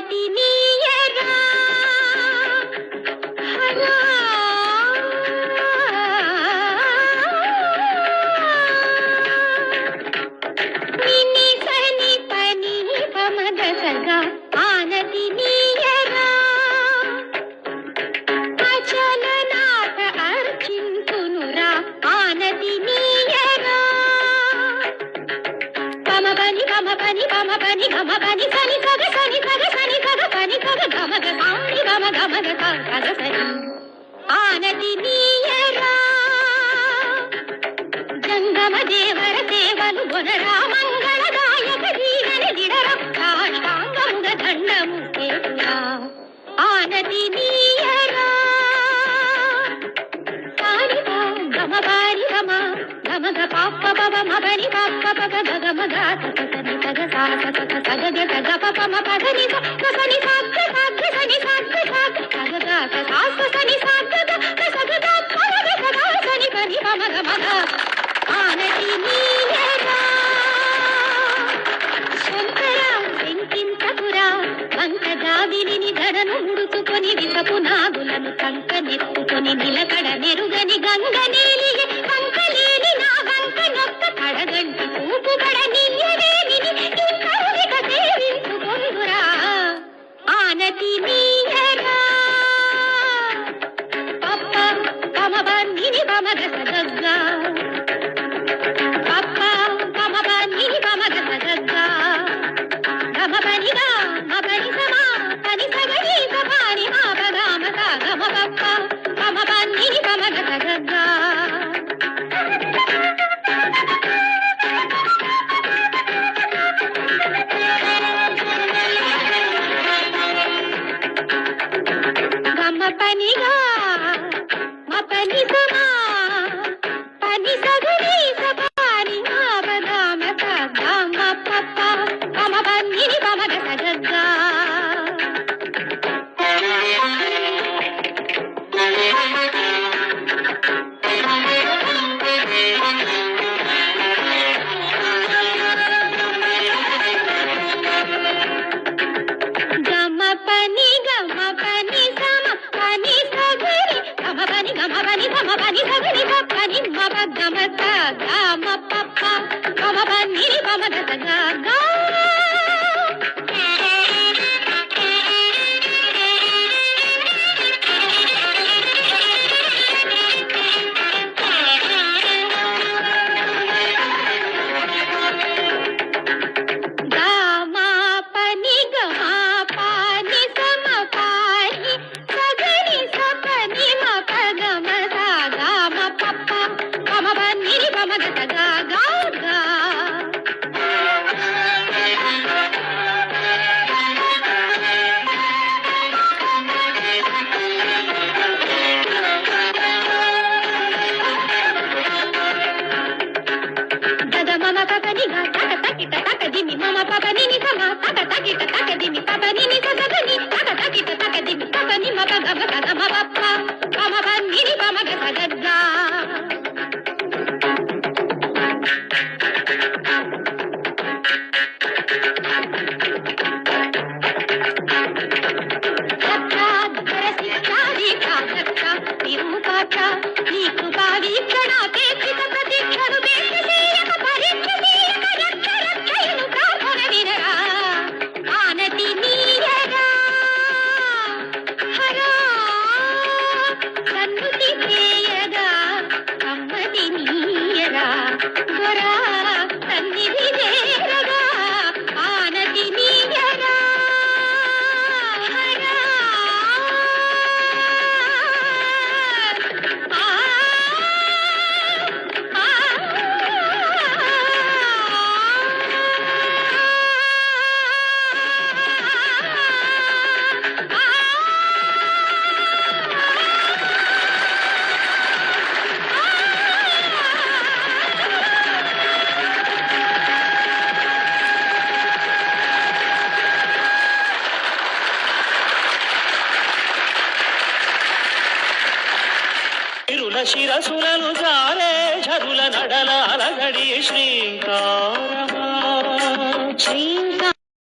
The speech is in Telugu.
ఆనతి నీయరా హరా నిని సని పని పమద సగా ఆనతి నీయరా అచలనాథ అర్చింతునురా ఆనతి నీయరా పమ పని గమ పని సని సగ పని సగ గమగ సాని గమగ సగ సని ఆనతి నీయరా జంగమ దేవర దేవలు గొనరా మంగళదాయక జీవని దిడరా సాష్టాంగముగ దండము సేతురా ఆనతి నీయరా సానిపా గమ పారి గమ గమగ పాప పవ మబని పాప పవ గగమగ సని సగ సాగ సగ సగ గగ పమ పదని సని సాగ సాగ సని సాగ సాగ సగ గగ సాగ సని సాగ గగ సగ గగ పవ గగ సని పని పమ గమగ ఆనతి నీయరా శంకర వెంకింతపురా వంకగావిని ధరను ముడుచుకొని విసపు నాగులను కంక నెత్తుకొని నిలకడ నెరుగని గంగ నీలి కంకలేని నా వంక నొక్క కడగంటి చూపుబడ నీయవేమిని ఇంకరువిక సేవించుకొందురా ఆనతి నీయరా పప్ప పమబ నిని పమగ సగగ్గా పప్ప పమబ నిని పమగ సగగ్గా గమ పనిగా మపని సమా పని సగని సపాని మాపగామ సాగమ పప్ప పమబ నిని పమగ సగగ్గా గమ పనిగా మపని సమా పని సగని సపాని మాపగామ సాగమ పప్ప పమబ నిని పమగ సగగ్గా గమ పని సమ పని సగరి గమ పని సగరి పని మప గమ గమ పప్ప గమ పని పమగ సగగ్గా శిరసులను జారే ఝరుల నడల అలగడి శ్రీంకారమా